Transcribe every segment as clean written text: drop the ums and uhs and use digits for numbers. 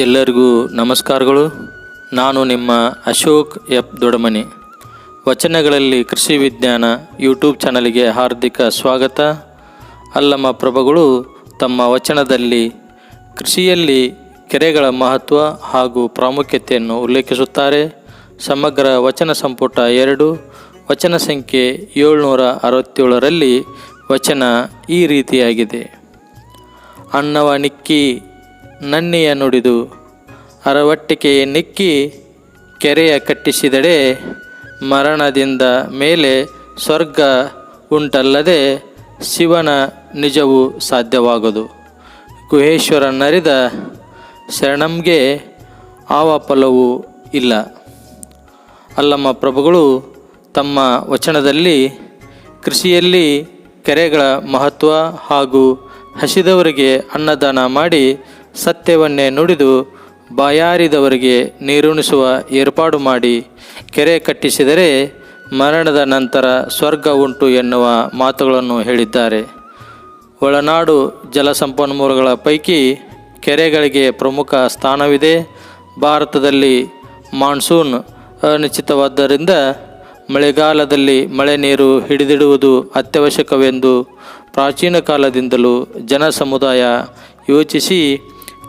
ಎಲ್ಲರಿಗೂ ನಮಸ್ಕಾರಗಳು. ನಾನು ನಿಮ್ಮ ಅಶೋಕ್ ಎಫ್ ದೊಡಮನಿ. ವಚನಗಳಲ್ಲಿ ಕೃಷಿ ವಿಜ್ಞಾನ ಯೂಟ್ಯೂಬ್ ಚಾನಲ್ಗೆ ಹಾರ್ದಿಕ ಸ್ವಾಗತ. ಅಲ್ಲಮ ಪ್ರಭುಗಳು ತಮ್ಮ ವಚನದಲ್ಲಿ ಕೃಷಿಯಲ್ಲಿ ಕೆರೆಗಳ ಮಹತ್ವ ಹಾಗೂ ಪ್ರಾಮುಖ್ಯತೆಯನ್ನು ಉಲ್ಲೇಖಿಸುತ್ತಾರೆ. ಸಮಗ್ರ ವಚನ ಸಂಪುಟ 2 ವಚನ ಸಂಖ್ಯೆ 767ರಲ್ಲಿ ವಚನ ಈ ರೀತಿಯಾಗಿದೆ. ಅನ್ನವ ನಿಕ್ಕಿ ನನ್ನೆಯ ನುಡಿದು ಅರವಟ್ಟಿಕೆಯ ನಿಕ್ಕಿ ಕೆರೆಯ ಕಟ್ಟಿಸಿದಡೆ ಮರಣದಿಂದ ಮೇಲೆ ಸ್ವರ್ಗ ಉಂಟಲ್ಲದೆ ಶಿವನ ನಿಜವು ಸಾಧ್ಯವಾಗದು. ಗುಹೇಶ್ವರನರಿದ ಶರಣಂಗೆ ಆವ ಫಲವೂ ಇಲ್ಲ. ಅಲ್ಲಮ ಪ್ರಭುಗಳು ತಮ್ಮ ವಚನದಲ್ಲಿ ಕೃಷಿಯಲ್ಲಿ ಕೆರೆಗಳ ಮಹತ್ವ ಹಾಗೂ ಹಸಿದವರಿಗೆ ಅನ್ನದಾನ ಮಾಡಿ ಸತ್ಯವನ್ನೇ ನುಡಿದು ಬಾಯಾರಿದವರಿಗೆ ನೀರುಣಿಸುವ ಏರ್ಪಾಡು ಮಾಡಿ ಕೆರೆ ಕಟ್ಟಿಸಿದರೆ ಮರಣದ ನಂತರ ಸ್ವರ್ಗ ಉಂಟು ಎನ್ನುವ ಮಾತುಗಳನ್ನು ಹೇಳಿದ್ದಾರೆ. ಒಳನಾಡು ಜಲಸಂಪನ್ಮೂಲಗಳ ಪೈಕಿ ಕೆರೆಗಳಿಗೆ ಪ್ರಮುಖ ಸ್ಥಾನವಿದೆ. ಭಾರತದಲ್ಲಿ ಮಾನ್ಸೂನ್ ಅನಿಶ್ಚಿತವಾದ್ದರಿಂದ ಮಳೆಗಾಲದಲ್ಲಿ ಮಳೆ ನೀರು ಹಿಡಿದಿಡುವುದು ಅತ್ಯವಶ್ಯಕವೆಂದು ಪ್ರಾಚೀನ ಕಾಲದಿಂದಲೂ ಜನ ಸಮುದಾಯ ಯೋಚಿಸಿ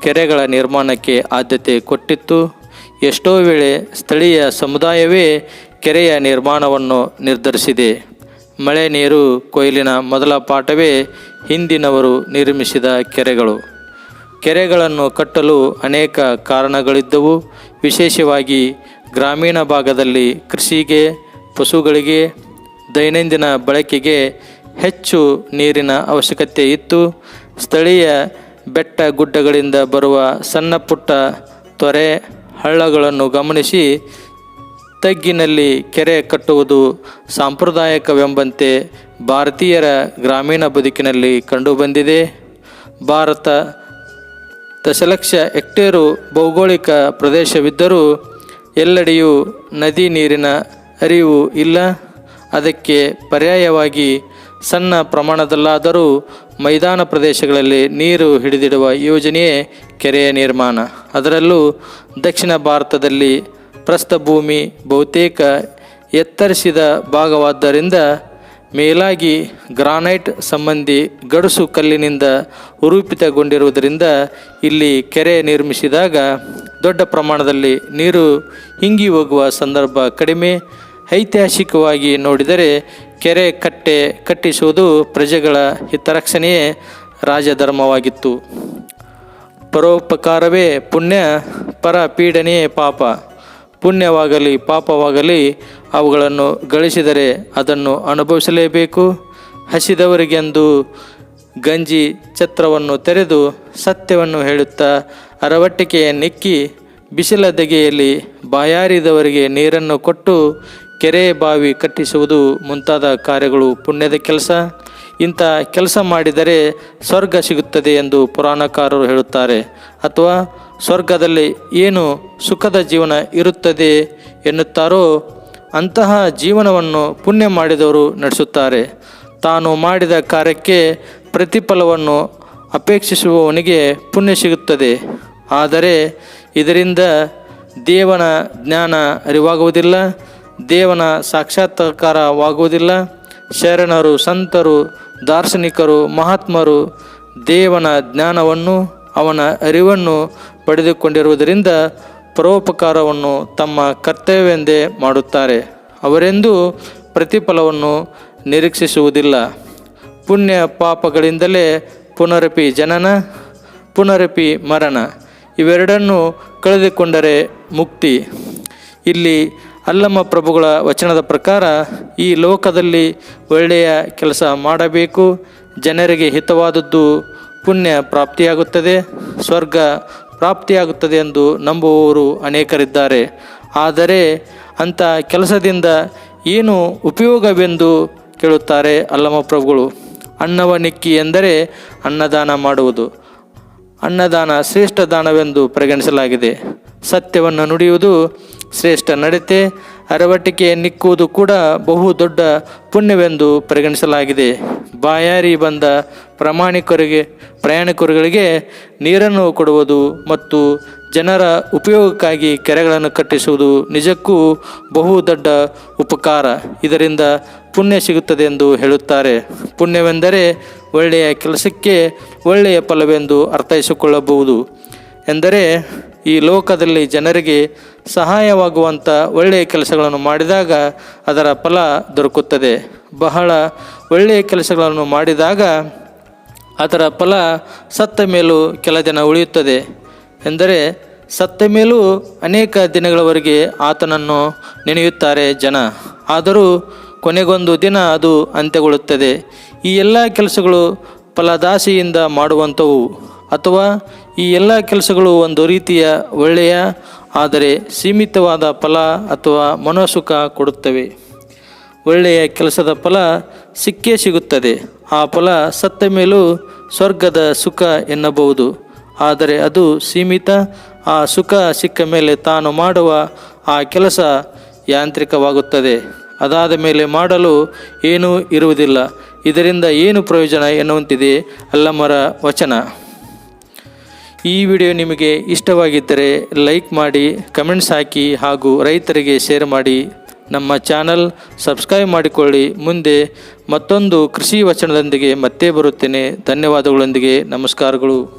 ಕೆರೆಗಳ ನಿರ್ಮಾಣಕ್ಕೆ ಆದ್ಯತೆ ಕೊಟ್ಟಿತ್ತು. ಎಷ್ಟೋ ವೇಳೆ ಸ್ಥಳೀಯ ಸಮುದಾಯವೇ ಕೆರೆಯ ನಿರ್ಮಾಣವನ್ನು ನಿರ್ಧರಿಸಿದೆ. ಮಳೆ ನೀರು ಕೊಯ್ಲಿನ ಮೊದಲ ಪಾಠವೇ ಹಿಂದಿನವರು ನಿರ್ಮಿಸಿದ ಕೆರೆಗಳು. ಕೆರೆಗಳನ್ನು ಕಟ್ಟಲು ಅನೇಕ ಕಾರಣಗಳಿದ್ದವು. ವಿಶೇಷವಾಗಿ ಗ್ರಾಮೀಣ ಭಾಗದಲ್ಲಿ ಕೃಷಿಗೆ, ಪಶುಗಳಿಗೆ, ದೈನಂದಿನ ಬಳಕೆಗೆ ಹೆಚ್ಚು ನೀರಿನ ಅವಶ್ಯಕತೆ ಇತ್ತು. ಸ್ಥಳೀಯ ಬೆಟ್ಟ ಗುಡ್ಡಗಳಿಂದ ಬರುವ ಸಣ್ಣ ಪುಟ್ಟ ತೊರೆ ಹಳ್ಳಗಳನ್ನು ಗಮನಿಸಿ ತಗ್ಗಿನಲ್ಲಿ ಕೆರೆ ಕಟ್ಟುವುದು ಸಾಂಪ್ರದಾಯಿಕವೆಂಬಂತೆ ಭಾರತೀಯರ ಗ್ರಾಮೀಣ ಬದುಕಿನಲ್ಲಿ ಕಂಡುಬಂದಿದೆ. ಭಾರತ ದಶಲಕ್ಷ ಹೆಕ್ಟೇರು ಭೌಗೋಳಿಕ ಪ್ರದೇಶವಿದ್ದರೂ ಎಲ್ಲೆಡೆಯೂ ನದಿ ನೀರಿನ ಹರಿವು ಇಲ್ಲ. ಅದಕ್ಕೆ ಪರ್ಯಾಯವಾಗಿ ಸಣ್ಣ ಪ್ರಮಾಣದಲ್ಲಾದರೂ ಮೈದಾನ ಪ್ರದೇಶಗಳಲ್ಲಿ ನೀರು ಹಿಡಿದಿಡುವ ಯೋಜನೆಯೇ ಕೆರೆಯ ನಿರ್ಮಾಣ. ಅದರಲ್ಲೂ ದಕ್ಷಿಣ ಭಾರತದಲ್ಲಿ ಪ್ರಸ್ಥಭೂಮಿ ಬಹುತೇಕ ಎತ್ತರಿಸಿದ ಭಾಗವಾದ್ದರಿಂದ ಮೇಲಾಗಿ ಗ್ರಾನೈಟ್ ಸಂಬಂಧಿ ಗಡುಸು ಕಲ್ಲಿನಿಂದ ರೂಪಿತಗೊಂಡಿರುವುದರಿಂದ ಇಲ್ಲಿ ಕೆರೆ ನಿರ್ಮಿಸಿದಾಗ ದೊಡ್ಡ ಪ್ರಮಾಣದಲ್ಲಿ ನೀರು ಹಿಂಗಿ ಹೋಗುವ ಸಂದರ್ಭ ಕಡಿಮೆ. ಐತಿಹಾಸಿಕವಾಗಿ ನೋಡಿದರೆ ಕೆರೆ ಕಟ್ಟಿಸುವುದು ಪ್ರಜೆಗಳ ಹಿತರಕ್ಷಣೆಯೇ ರಾಜಧರ್ಮವಾಗಿತ್ತು. ಪರೋಪಕಾರವೇ ಪುಣ್ಯ, ಪರ ಪೀಡನೆಯೇ ಪಾಪ. ಪುಣ್ಯವಾಗಲಿ ಪಾಪವಾಗಲಿ ಅವುಗಳನ್ನು ಗಳಿಸಿದರೆ ಅದನ್ನು ಅನುಭವಿಸಲೇಬೇಕು. ಹಸಿದವರಿಗೆಂದು ಗಂಜಿ ಛತ್ರವನ್ನು ತೆರೆದು ಸತ್ಯವನ್ನು ಹೇಳುತ್ತಾ ಅರವಟ್ಟಿಕೆಯ ನಿಕ್ಕಿ ಬಿಸಿಲ ದಗೆಯಲ್ಲಿ ಬಾಯಾರಿದವರಿಗೆ ನೀರನ್ನು ಕೊಟ್ಟು ಕೆರೆ ಬಾವಿ ಕಟ್ಟಿಸುವುದು ಮುಂತಾದ ಕಾರ್ಯಗಳು ಪುಣ್ಯದ ಕೆಲಸ. ಇಂಥ ಕೆಲಸ ಮಾಡಿದರೆ ಸ್ವರ್ಗ ಸಿಗುತ್ತದೆ ಎಂದು ಪುರಾಣಕಾರರು ಹೇಳುತ್ತಾರೆ. ಅಥವಾ ಸ್ವರ್ಗದಲ್ಲಿ ಏನು ಸುಖದ ಜೀವನ ಇರುತ್ತದೆ ಎನ್ನುತ್ತಾರೋ ಅಂತಹ ಜೀವನವನ್ನು ಪುಣ್ಯ ಮಾಡಿದವರು ನಡೆಸುತ್ತಾರೆ. ತಾನು ಮಾಡಿದ ಕಾರ್ಯಕ್ಕೆ ಪ್ರತಿಫಲವನ್ನು ಅಪೇಕ್ಷಿಸುವವನಿಗೆ ಪುಣ್ಯ ಸಿಗುತ್ತದೆ. ಆದರೆ ಇದರಿಂದ ದೇವನ ಜ್ಞಾನ ಅರಿವಾಗುವುದಿಲ್ಲ, ದೇವನ ಸಾಕ್ಷಾತ್ಕಾರವಾಗುವುದಿಲ್ಲ. ಶರಣರು, ಸಂತರು, ದಾರ್ಶನಿಕರು, ಮಹಾತ್ಮರು ದೇವನ ಜ್ಞಾನವನ್ನು, ಅವನ ಅರಿವನ್ನು ಪಡೆದುಕೊಂಡಿರುವುದರಿಂದ ಪರೋಪಕಾರವನ್ನು ತಮ್ಮ ಕರ್ತವ್ಯವೆಂದೇ ಮಾಡುತ್ತಾರೆ. ಅವರೆಂದೂ ಪ್ರತಿಫಲವನ್ನು ನಿರೀಕ್ಷಿಸುವುದಿಲ್ಲ. ಪುಣ್ಯ ಪಾಪಗಳಿಂದಲೇ ಪುನರಪಿ ಜನನ, ಪುನರಪಿ ಮರಣ. ಇವೆರಡನ್ನು ಕಳೆದುಕೊಂಡರೆ ಮುಕ್ತಿ. ಇಲ್ಲಿ ಅಲ್ಲಮ ಪ್ರಭುಗಳ ವಚನದ ಪ್ರಕಾರ ಈ ಲೋಕದಲ್ಲಿ ಒಳ್ಳೆಯ ಕೆಲಸ ಮಾಡಬೇಕು. ಜನರಿಗೆ ಹಿತವಾದದ್ದು ಪುಣ್ಯ ಪ್ರಾಪ್ತಿಯಾಗುತ್ತದೆ, ಸ್ವರ್ಗ ಪ್ರಾಪ್ತಿಯಾಗುತ್ತದೆ ಎಂದು ನಂಬುವವರು ಅನೇಕರಿದ್ದಾರೆ. ಆದರೆ ಅಂಥ ಕೆಲಸದಿಂದ ಏನು ಉಪಯೋಗವೆಂದು ಕೇಳುತ್ತಾರೆ ಅಲ್ಲಮ ಪ್ರಭುಗಳು. ಅನ್ನವ ನಿಕ್ಕಿ ಎಂದರೆ ಅನ್ನದಾನ ಮಾಡುವುದು. ಅನ್ನದಾನ ಶ್ರೇಷ್ಠ ದಾನವೆಂದು ಪರಿಗಣಿಸಲಾಗಿದೆ. ಸತ್ಯವನ್ನು ನುಡಿಯುವುದು ಶ್ರೇಷ್ಠ ನಡತೆ. ಅರವಟ್ಟಿಕೆ ನಿಕ್ಕುವುದು ಕೂಡ ಬಹು ದೊಡ್ಡ ಪುಣ್ಯವೆಂದು ಪರಿಗಣಿಸಲಾಗಿದೆ. ಬಾಯಾರಿ ಬಂದ ಪ್ರಯಾಣಿಕರುಗಳಿಗೆ ನೀರನ್ನು ಕೊಡುವುದು ಮತ್ತು ಜನರ ಉಪಯೋಗಕ್ಕಾಗಿ ಕೆರೆಗಳನ್ನು ಕಟ್ಟಿಸುವುದು ನಿಜಕ್ಕೂ ಬಹು ದೊಡ್ಡ ಉಪಕಾರ. ಇದರಿಂದ ಪುಣ್ಯ ಸಿಗುತ್ತದೆ ಎಂದು ಹೇಳುತ್ತಾರೆ. ಪುಣ್ಯವೆಂದರೆ ಒಳ್ಳೆಯ ಕೆಲಸಕ್ಕೆ ಒಳ್ಳೆಯ ಫಲವೆಂದು ಅರ್ಥೈಸಿಕೊಳ್ಳಬಹುದು. ಎಂದರೆ ಈ ಲೋಕದಲ್ಲಿ ಜನರಿಗೆ ಸಹಾಯವಾಗುವಂಥ ಒಳ್ಳೆಯ ಕೆಲಸಗಳನ್ನು ಮಾಡಿದಾಗ ಅದರ ಫಲ ದೊರಕುತ್ತದೆ. ಬಹಳ ಒಳ್ಳೆಯ ಕೆಲಸಗಳನ್ನು ಮಾಡಿದಾಗ ಅದರ ಫಲ ಸತ್ತ ಮೇಲೂ ಕೆಲ ದಿನ ಉಳಿಯುತ್ತದೆ. ಎಂದರೆ ಸತ್ತ ಮೇಲೂ ಅನೇಕ ದಿನಗಳವರೆಗೆ ಆತನನ್ನು ನೆನೆಯುತ್ತಾರೆ ಜನ. ಆದರೂ ಕೊನೆಗೊಂದು ದಿನ ಅದು ಅಂತ್ಯಗೊಳ್ಳುತ್ತದೆ. ಈ ಎಲ್ಲ ಕೆಲಸಗಳು ಫಲದಾಸೆಯಿಂದ ಮಾಡುವಂಥವು, ಅಥವಾ ಈ ಎಲ್ಲ ಕೆಲಸಗಳು ಒಂದು ರೀತಿಯ ಒಳ್ಳೆಯ ಆದರೆ ಸೀಮಿತವಾದ ಫಲ ಅಥವಾ ಮನೋಸುಖ ಕೊಡುತ್ತವೆ. ಒಳ್ಳೆಯ ಕೆಲಸದ ಫಲ ಸಿಕ್ಕೇ ಸಿಗುತ್ತದೆ. ಆ ಫಲ ಸತ್ತ ಮೇಲೂ ಸ್ವರ್ಗದ ಸುಖ ಎನ್ನಬಹುದು. ಆದರೆ ಅದು ಸೀಮಿತ. ಆ ಸುಖ ಸಿಕ್ಕ ಮೇಲೆ ತಾನು ಮಾಡುವ ಆ ಕೆಲಸ ಯಾಂತ್ರಿಕವಾಗುತ್ತದೆ. ಅದಾದ ಮೇಲೆ ಮಾಡಲು ಏನೂ ಇರುವುದಿಲ್ಲ. ಇದರಿಂದ ಏನು ಪ್ರಯೋಜನ ಎನ್ನುವಂತಿದೆ ಅಲ್ಲಮರ ವಚನ. ಈ ವಿಡಿಯೋ ನಿಮಗೆ ಇಷ್ಟವಾಗಿದ್ದರೆ ಲೈಕ್ ಮಾಡಿ, ಕಮೆಂಟ್ಸ್ ಹಾಕಿ ಹಾಗೂ ರೈತರಿಗೆ ಶೇರ್ ಮಾಡಿ. ನಮ್ಮ ಚಾನಲ್ ಸಬ್ಸ್ಕ್ರೈಬ್ ಮಾಡಿಕೊಳ್ಳಿ. ಮುಂದೆ ಮತ್ತೊಂದು ಕೃಷಿ ವಚನದೊಂದಿಗೆ ಮತ್ತೆ ಬರುತ್ತೇನೆ. ಧನ್ಯವಾದಗಳೊಂದಿಗೆ ನಮಸ್ಕಾರಗಳು.